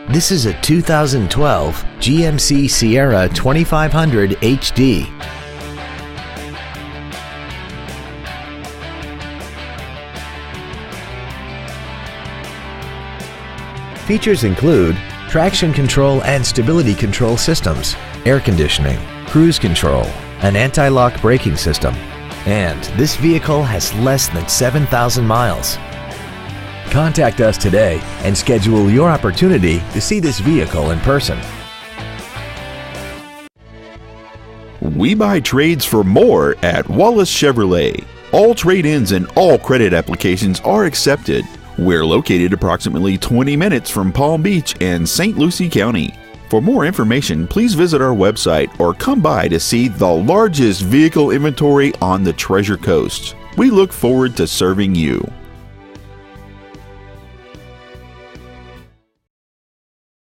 This is a 2012 GMC Sierra 2500 HD. Features include traction control and stability control systems, air conditioning, cruise control, an anti-lock braking system, and this vehicle has less than 7,000 miles. Contact us today and schedule your opportunity to see this vehicle in person. We buy trades for more at Wallace Chevrolet. All trade-ins and all credit applications are accepted. We're located approximately 20 minutes from Palm Beach and St. Lucie County. For more information, please visit our website or come by to see the largest vehicle inventory on the Treasure Coast. We look forward to serving you.